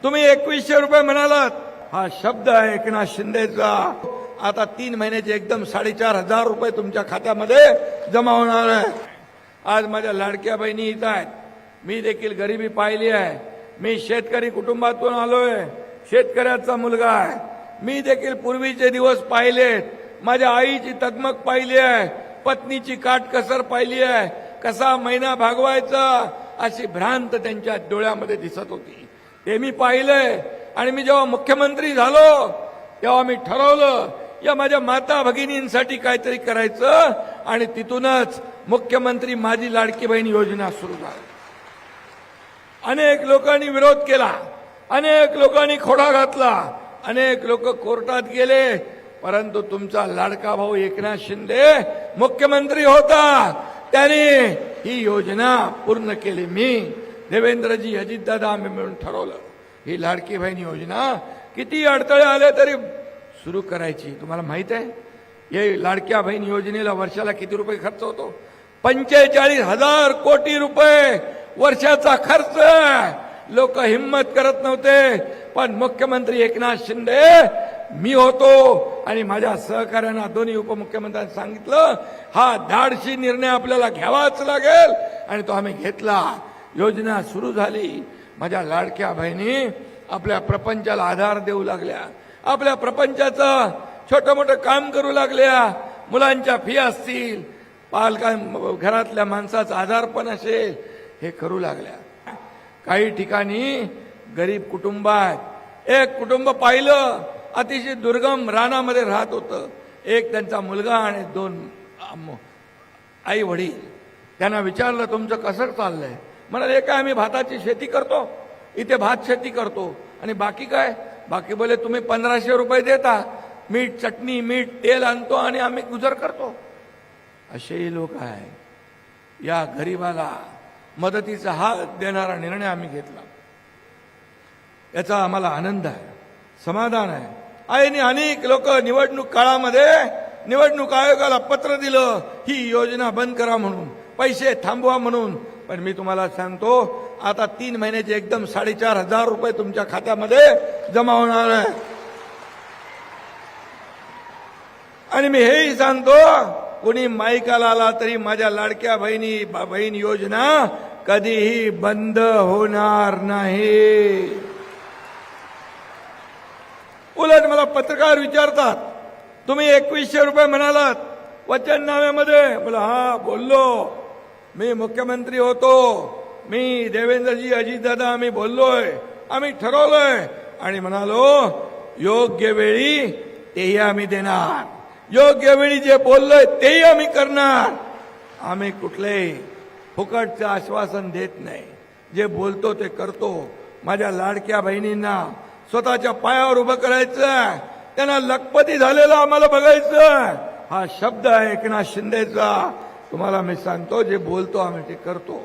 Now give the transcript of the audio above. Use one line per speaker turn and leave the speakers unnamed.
तुम्ही 2100 रुपये म्हणालात, हा शब्द आहे एकनाथ शिंदेचा. आता 3 महिन्याचे एकदम 4500 रुपये तुमच्या खात्यामध्ये जमा होणार आहे. आज माझ्या लाडक्या बहिणी इथं आहेत. मी देखील गरिबी पाहिली आहे. मी शेतकरी कुटुंबातून आलोय, शेतकऱ्याचा मुलगा आहे. मी देखील पूर्वीचे दिवस पाहिलेत. माझ्या आईची तगमग पाहिली आहे, पत्नीची काटकसर पाहिली आहे, कसा महिना भागवायचा अशी भ्रांत त्यांच्या डोळ्यामध्ये दिसत होती. ते मी पाहिलंय. आणि मी जेव्हा मुख्यमंत्री झालो तेव्हा मी ठरवलं या माझ्या माता भगिनींसाठी काहीतरी करायचं. आणि तिथूनच मुख्यमंत्री माझी लाडकी बहीण योजना सुरू झाली. अनेक लोकांनी विरोध केला, अनेक लोकांनी खोडा घातला, अनेक लोक कोर्टात गेले, परंतु तुमचा लाडका भाऊ एकनाथ शिंदे मुख्यमंत्री होता. त्याने ही योजना पूर्ण केली. मी देवेंद्रजी अजितदादा आम्ही मिळून ठरवलं ही लाडकी बहीण योजना किती अडथळे आले तरी सुरू करायची. तुम्हाला माहित आहे या लाडक्या बहीण योजनेला वर्षाला किती रुपये खर्च होतो? 45,000 कोटी रुपये वर्षाचा खर्च. लोक हिम्मत करत नव्हते, पण मुख्यमंत्री एकनाथ शिंदे मी होतो आणि माझ्या सहकार्यांना दोन्ही उपमुख्यमंत्र्यांनी सांगितलं हा धाडसी निर्णय आपल्याला घ्यावाच लागेल. आणि तो आम्ही घेतला. योजना सुरू झाली. माझ्या लाडक्या बहिणी आपल्या प्रपंचाला आधार देऊ लागल्या, आपल्या प्रपंचाचं छोटं मोठं काम करू लागल्या. मुलांच्या फी असतील, घरातल्या माणसाचा आधार पण असेल, हे करू लागल्या. काही ठिकाणी गरीब कुटुंब आहेत. एक कुटुंब पाहिलं अतिशय दुर्गम रानामध्ये राहत होतं. एक त्यांचा मुलगा आणि 2 आई वडील. त्यांना विचारलं तुमचं कसं चाललंय? म्हणाले काय आम्ही भाताची शेती करतो, इथे भात शेती करतो. आणि बाकी काय? बाकी बोले तुम्ही 1500 रुपये देता, मीठ चटणी मीठ तेल आणतो आणि आम्ही गुजर करतो. असेही लोक आहे. या गरीबाला मदतीचा हात देणारा निर्णय आम्ही घेतला. याचा आम्हाला आनंद आहे, समाधान आहे. आणि अनेक लोक निवडणूक काळामध्ये निवडणूक आयोगाला पत्र दिलं ही योजना बंद करा म्हणून, पैसे थांबवा म्हणून. पण मी तुम्हाला सांगतो आता 3 महिन्याचे एकदम 4500 रुपये तुमच्या खात्यामध्ये जमा होणार आहे. आणि मी हेही सांगतो कोणी माईकाला आला तरी माझ्या लाडक्या बहीण योजना कधीही बंद होणार नाही. उलट मला पत्रकार विचारतात तुम्ही 2100 रुपये म्हणालात वचननाम्यामध्ये. बोला हा बोललो, मी मुख्यमंत्री होतो, मी देवेंद्रजी अजितदादा आम्ही बोललोय, आम्ही ठरवलंय. आणि म्हणालो योग्य वेळी तेही आम्ही देणार, योग्य वेळी जे बोललोय तेही आम्ही करणार. आम्ही कुठलेही फुकटचं आश्वासन देत नाही. जे बोलतो ते करतो. माझ्या लाडक्या बहिणींना स्वतःच्या पायावर उभं करायचं, त्यांना लखपती झालेलं आम्हाला बघायचं. हा शब्द आहे एकनाथ शिंदेचा. तुम्हाला मी सांगतो जे बोलतो आम्ही ते करतो.